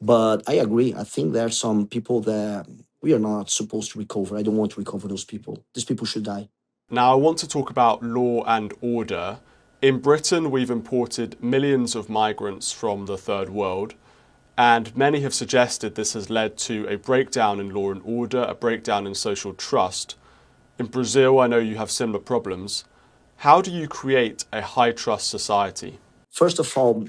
But I agree. I think there are some people that we are not supposed to recover. I don't want to recover those people. These people should die. Now, I want to talk about law and order. In Britain, we've imported millions of migrants from the third world, and many have suggested this has led to a breakdown in law and order, a breakdown in social trust. In Brazil, I know you have similar problems. How do you create a high trust society? First of all,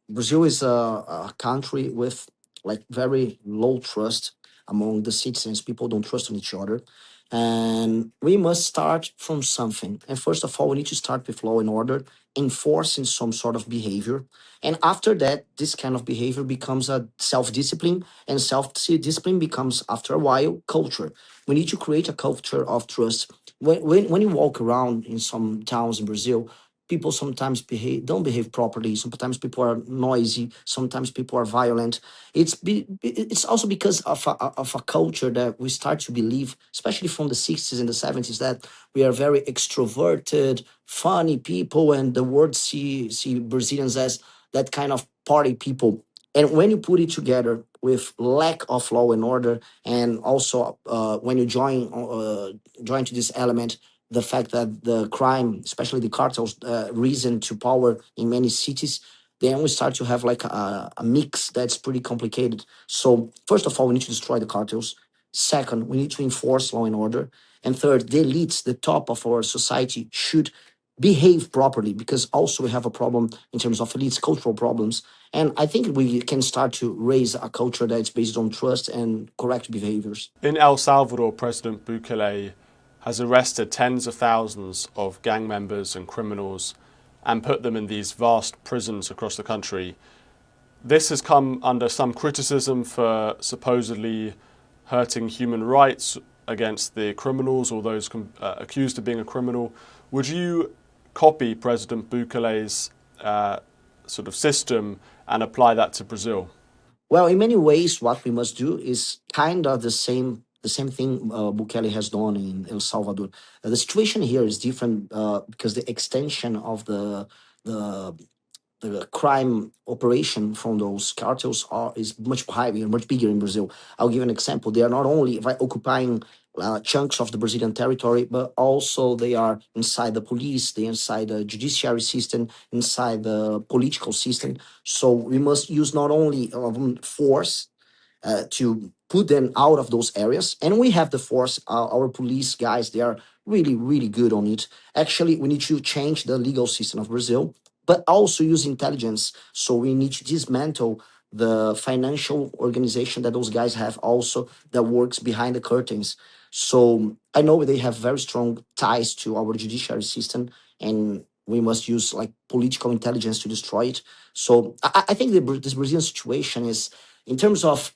Brazil is a country with like very low trust among the citizens. People don't trust on each other, and we must start from something. And first of all, we need to start with law and order, enforcing some sort of behavior. And after that, this kind of behavior becomes a self-discipline, and self-discipline becomes, after a while, culture. We need to create a culture of trust. When you walk around in some towns in Brazil, people sometimes don't behave properly. Sometimes people are noisy. Sometimes people are violent. It's also because of a culture that we start to believe, especially from the 60s and the 70s, that we are very extroverted, funny people, and the world see Brazilians as that kind of party people. And when you put it together with lack of law and order, and also when you join to this element the fact that the crime, especially the cartels, risen to power in many cities, then we start to have like a mix that's pretty complicated. So first of all, we need to destroy the cartels. Second, we need to enforce law and order. And third, the elites, the top of our society, should behave properly, because also we have a problem in terms of elites, cultural problems. And I think we can start to raise a culture that's based on trust and correct behaviors. In El Salvador, President Bukele has arrested tens of thousands of gang members and criminals and put them in these vast prisons across the country. This has come under some criticism for supposedly hurting human rights against the criminals or those accused of being a criminal. Would you copy President Bukele's sort of system and apply that to Brazil? Well, in many ways, what we must do is kind of the same thing Bukele has done in El Salvador. The situation here is different because the extension of the the crime operation from those cartels is much higher, much bigger in Brazil. I'll give an example. They are not only occupying chunks of the Brazilian territory, but also they are inside the police, they are inside the judiciary system, inside the political system. So we must use not only force to put them out of those areas. And we have the force, our police guys, they are really, really good on it. Actually, we need to change the legal system of Brazil, but also use intelligence. So we need to dismantle the financial organization that those guys have also that works behind the curtains. So I know they have very strong ties to our judiciary system, and we must use like political intelligence to destroy it. So I think this Brazilian situation is, in terms of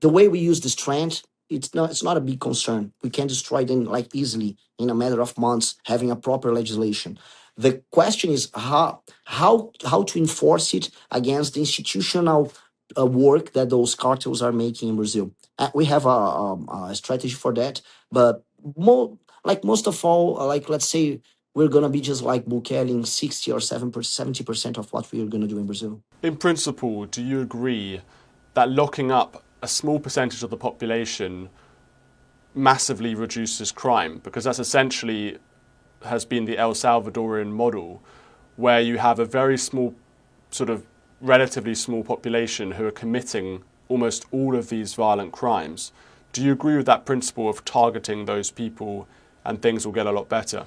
the way we use the strength, it's not a big concern. We can destroy them like easily in a matter of months, having a proper legislation. The question is how to enforce it against the institutional work that those cartels are making in Brazil. We have a strategy for that, but most of all, like let's say we're gonna be just like Bukele in 60 or 70% of what we are gonna do in Brazil. In principle, do you agree that locking up a small percentage of the population massively reduces crime? Because that's essentially has been the El Salvadorian model, where you have a very small, sort of relatively small population who are committing almost all of these violent crimes. Do you agree with that principle of targeting those people and things will get a lot better?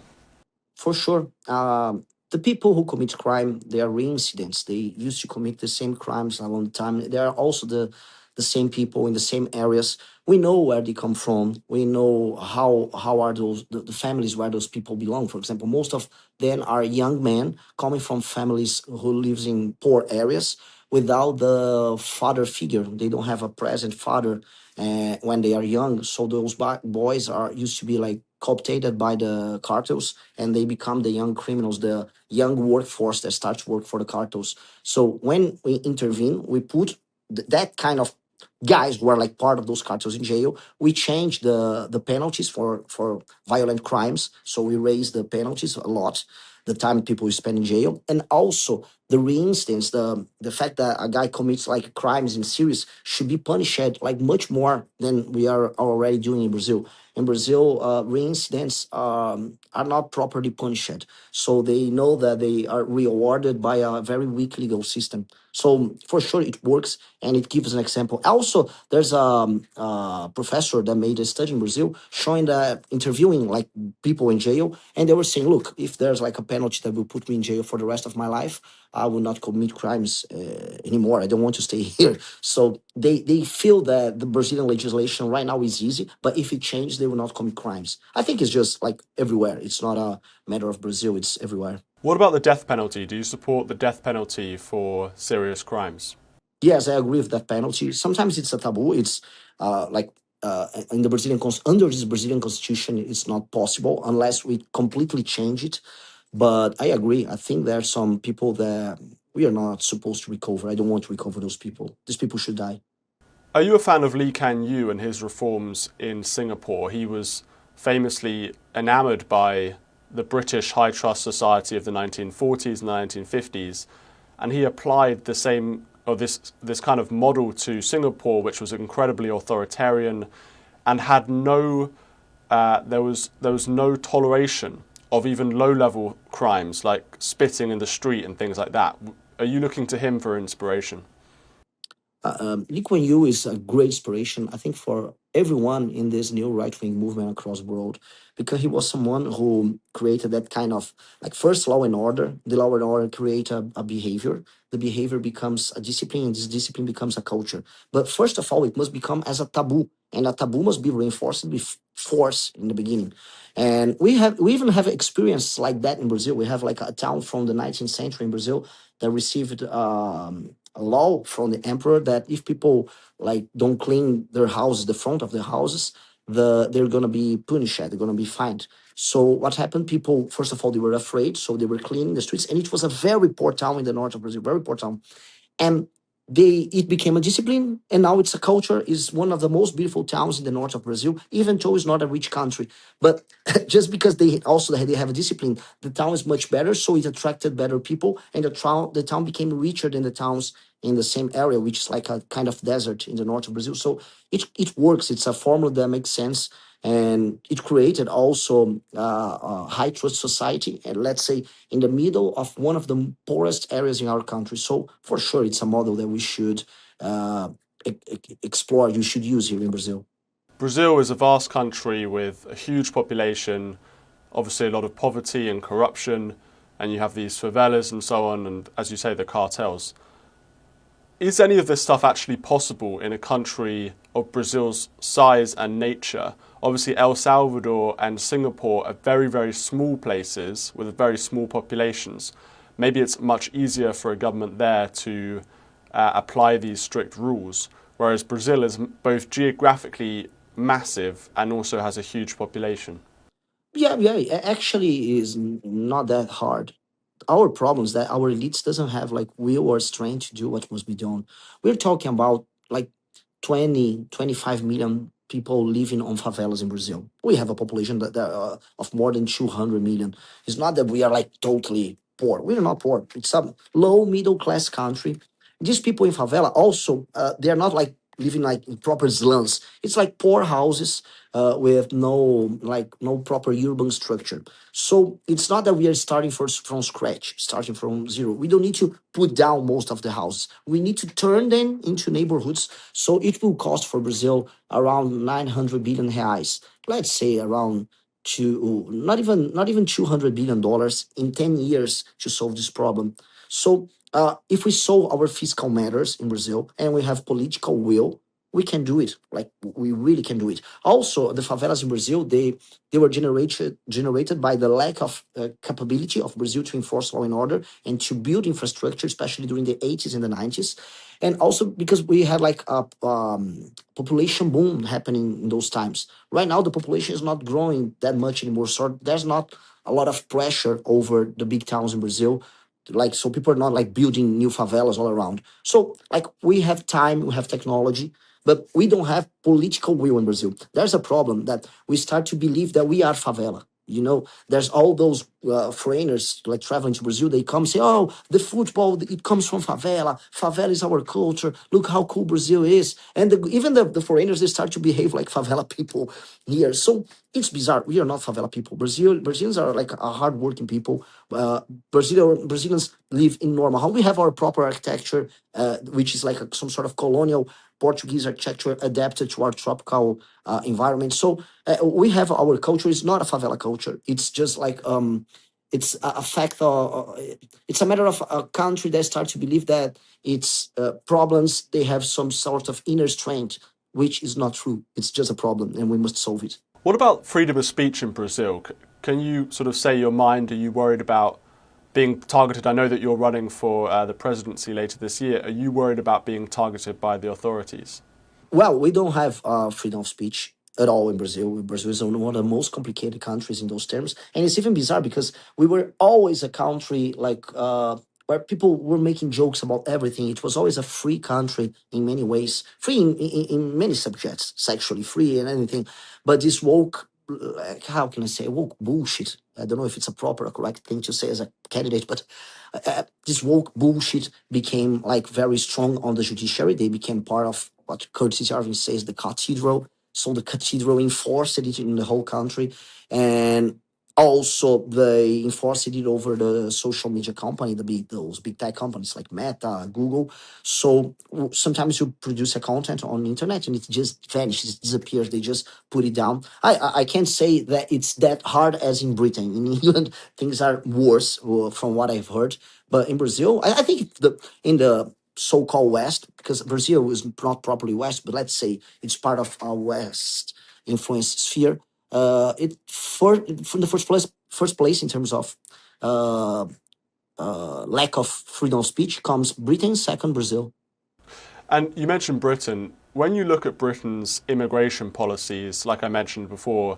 For sure. The people who commit crime, they are reincidents. They used to commit the same crimes a long time. They are also the same people in the same areas. We know where they come from. We know how are the families where those people belong. For example, most of them are young men coming from families who lives in poor areas without the father figure. They don't have a present father when they are young. So those boys are used to be like cooptated by the cartels, and they become the young criminals, the young workforce that starts to work for the cartels. So when we intervene, we put that kind of guys who are like part of those cartels in jail. We change the penalties for violent crimes, so we raise the penalties a lot, the time people spend in jail, and also the reinstance, the fact that a guy commits like crimes in series should be punished like much more than we are already doing in Brazil. In Brazil, reincidents are not properly punished, so they know that they are rewarded by a very weak legal system. So for sure, it works, and it gives an example. Also, there's a professor that made a study in Brazil showing that interviewing like people in jail, and they were saying, look, if there's like a penalty that will put me in jail for the rest of my life, I will not commit crimes anymore. I don't want to stay here. So they feel that the Brazilian legislation right now is easy, but if it changes, they will not commit crimes. I think it's just like everywhere. It's not a matter of Brazil. It's everywhere. What about the death penalty? Do you support the death penalty for serious crimes? Yes, I agree with that penalty. Sometimes it's a taboo. It's like in the under this Brazilian constitution, it's not possible unless we completely change it. But I agree. I think there are some people that we are not supposed to recover. I don't want to recover those people. These people should die. Are you a fan of Lee Kuan Yew and his reforms in Singapore? He was famously enamoured by the British high trust society of the 1940s and 1950s, and he applied the same, or this kind of model to Singapore, which was incredibly authoritarian and had no there was no toleration of even low-level crimes like spitting in the street and things like that. Are you looking to him for inspiration? Lee Kuan Yew is a great inspiration, I think, for everyone in this new right-wing movement across the world, because he was someone who created that kind of like first law and order. The law and order create a behavior. The behavior becomes a discipline, and this discipline becomes a culture. But first of all, it must become as a taboo, and a taboo must be reinforced with force in the beginning. And we even have experience like that in Brazil. We have like a town from the 19th century in Brazil that received a law from the emperor that if people like don't clean their houses, the front of their houses, they're gonna be punished, they're gonna be fined. So what happened? People, first of all, they were afraid, so they were cleaning the streets, and it was a very poor town in the north of Brazil, very poor town. And it became a discipline, and now it's a culture. Is one of the most beautiful towns in the north of Brazil, even though it's not a rich country. But just because they have a discipline, the town is much better, so it attracted better people, and the town became richer than the towns in the same area, which is like a kind of desert in the north of Brazil. So it works. It's a formula that makes sense, and it created also a high trust society, and let's say in the middle of one of the poorest areas in our country. So for sure, it's a model that we should uh, explore. You should use here in Brazil. Brazil is a vast country with a huge population, obviously a lot of poverty and corruption, and you have these favelas and so on, and as you say, the cartels. Is any of this stuff actually possible in a country of Brazil's size and nature? Obviously, El Salvador and Singapore are very, very small places with very small populations. Maybe it's much easier for a government there to apply these strict rules, whereas Brazil is both geographically massive and also has a huge population. Yeah, yeah. Actually, is not that hard. Our problem is that our elites doesn't have like will or strength to do what must be done. We're talking about like 20, 25 million people living on favelas in Brazil. We have a population of more than 200 million. It's not that we are like totally poor. We're not poor. It's a low middle class country. These people in favela also, they're not like living like in proper slums. It's like poor houses with no proper urban structure. So it's not that we are starting from scratch, starting from zero. We don't need to put down most of the houses. We need to turn them into neighborhoods. So it will cost for Brazil around 900 billion reais. Let's say around not even $200 billion in 10 years to solve this problem. So if we solve our fiscal matters in Brazil and we have political will, we can do it. Like we really can do it. Also, the favelas in Brazil, they were generated by the lack of capability of Brazil to enforce law and order and to build infrastructure, especially during the 80s and the 90s, and also because we had like a population boom happening in those times. Right now, the population is not growing that much anymore, so there's not a lot of pressure over the big towns in Brazil. Like so, people are not like building new favelas all around. So like we have time, we have technology, but we don't have political will in Brazil. There's a problem that we start to believe that we are favela. You know, there's all those foreigners like traveling to Brazil. They come say, "Oh, the football it comes from favela. Favela is our culture. Look how cool Brazil is." And even the foreigners they start to behave like favela people here. So it's bizarre. We are not favela people. Brazilians are like a hardworking people. Brazilians live in normal. How we have our proper architecture, which is like some sort of colonial Portuguese architecture adapted to our tropical environment. So we have our culture is not a favela culture. It's just like it's a fact. It's a matter of a country that starts to believe that its problems they have some sort of inner strength, which is not true. It's just a problem, and we must solve it. What about freedom of speech in Brazil? Can you sort of say your mind? Are you worried about being targeted? I know that you're running for the presidency later this year. Are you worried about being targeted by the authorities? Well, we don't have freedom of speech at all in Brazil. Brazil is one of the most complicated countries in those terms, and it's even bizarre because we were always a country like where people were making jokes about everything. It was always a free country in many ways, free in many subjects, sexually free and anything. But this woke, how can I say, woke bullshit. I don't know if it's a proper or correct thing to say as a candidate, but this woke bullshit became like very strong on the judiciary. They became part of what Curtis Yarvin says, the cathedral. So the cathedral enforced it in the whole country. And also they enforced it over the social media company, those big tech companies like Meta, Google. So sometimes you produce a content on the internet and it just vanishes, it disappears. They just put it down. I can't say that it's that hard as in Britain. In England, things are worse from what I've heard. But in Brazil, I think in the so-called West, because Brazil is not properly West, but let's say it's part of our West influence sphere. It from the first place in terms of uh, lack of freedom of speech comes Britain, second Brazil. And you mentioned Britain. When you look at Britain's immigration policies, like I mentioned before,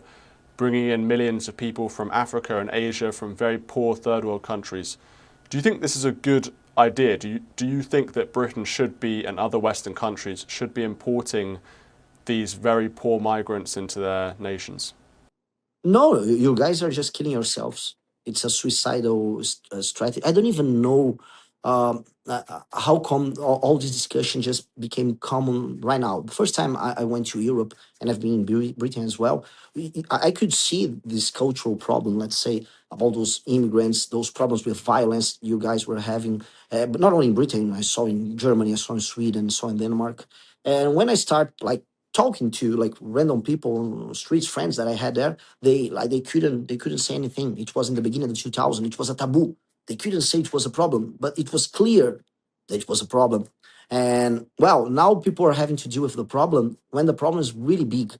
bringing in millions of people from Africa and Asia, from very poor third world countries, do you think this is a good idea? Do you think that Britain should be, and other Western countries, should be importing these very poor migrants into their nations? No, you guys are just killing yourselves. It's a suicidal strategy. I don't even know how come all this discussion just became common right now. The first time I went to Europe, and I've been in Britain as well, I could see this cultural problem, let's say, about those immigrants, those problems with violence you guys were having. But not only in Britain, I saw in Germany, I saw in Sweden, I saw in Denmark. And when I start like talking to like random people, streets friends that I had there, they couldn't say anything. It was in the beginning of the 2000s. It was a taboo. They couldn't say it was a problem, but it was clear that it was a problem. And well, now people are having to deal with the problem when the problem is really big.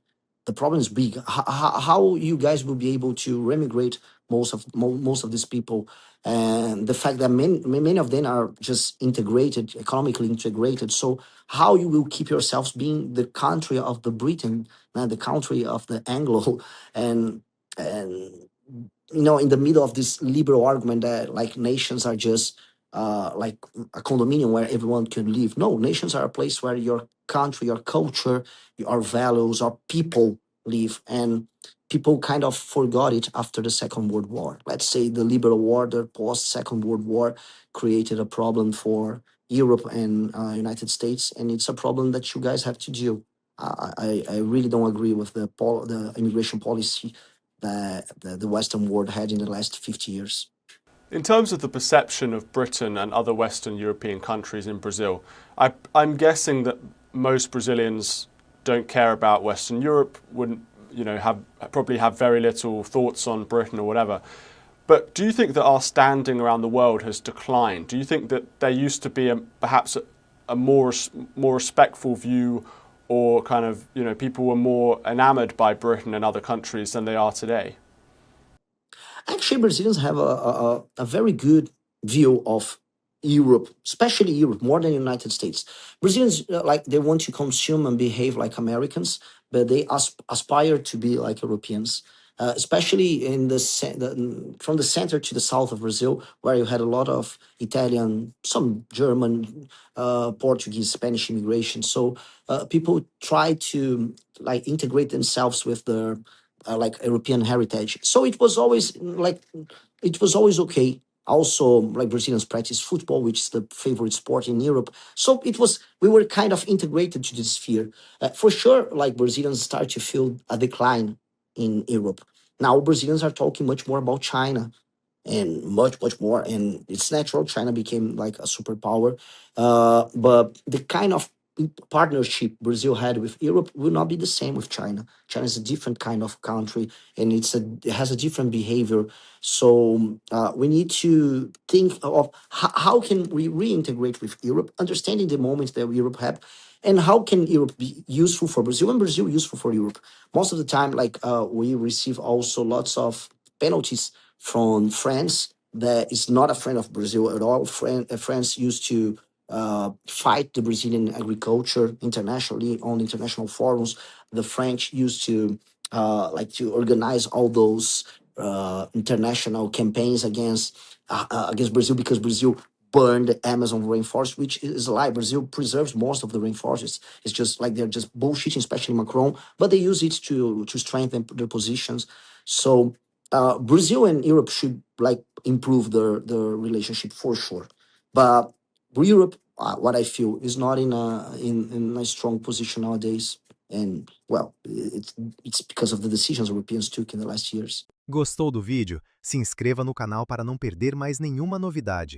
The problem is big. How you guys will be able to remigrate most of these people, and the fact that many of them are just integrated, economically integrated. So how you will keep yourselves being the country of the Britain, the country of the Anglo, and in the middle of this liberal argument that like nations are just like a condominium where everyone can live. No, nations are a place where your country, your culture, your values, our people live. And people kind of forgot it after the Second World War. Let's say the liberal order post Second World War created a problem for Europe and United States, and it's a problem that you guys have to deal. I really don't agree with the immigration policy that the Western world had in the last 50 years. In terms of the perception of Britain and other Western European countries in Brazil, I'm guessing that most Brazilians don't care about Western Europe, wouldn't probably have very little thoughts on Britain or whatever. But do you think that our standing around the world has declined? Do you think that there used to be perhaps a more respectful view, or kind of people were more enamored by Britain and other countries than they are today? Actually, Brazilians have a very good view of Europe, especially Europe, more than the United States. Brazilians, like, they want to consume and behave like Americans, but they aspire to be like Europeans. Especially in from the center to the south of Brazil, where you had a lot of Italian, some German, Portuguese, Spanish immigration. So people try to like integrate themselves with like European heritage. So it was always okay. Also, like Brazilians practice football, which is the favorite sport in Europe. So we were kind of integrated to this sphere. For sure, like Brazilians start to feel a decline in Europe. Now Brazilians are talking much more about China and much more, and it's natural. China became like a superpower, but the kind of partnership Brazil had with Europe will not be the same with China. China is a different kind of country, and it has a different behavior. So we need to think of how can we reintegrate with Europe, understanding the moments that Europe had, and how can Europe be useful for Brazil and Brazil useful for Europe. Most of the time, like we receive also lots of penalties from France that is not a friend of Brazil at all. France used to fight the Brazilian agriculture internationally on international forums. The French used to like to organize all those international campaigns against Brazil because Brazil burned the Amazon rainforest, which is a lie. Brazil preserves most of the rainforests. It's just like they're just bullshitting, especially Macron, but they use it to strengthen their positions. So Brazil and Europe should like improve their relationship for sure. But Europe, what I feel, is not in a strong position nowadays. And well, it's because of the decisions Europeans took in the last years. Gostou do vídeo? Se inscreva no canal para não perder mais nenhuma novidade.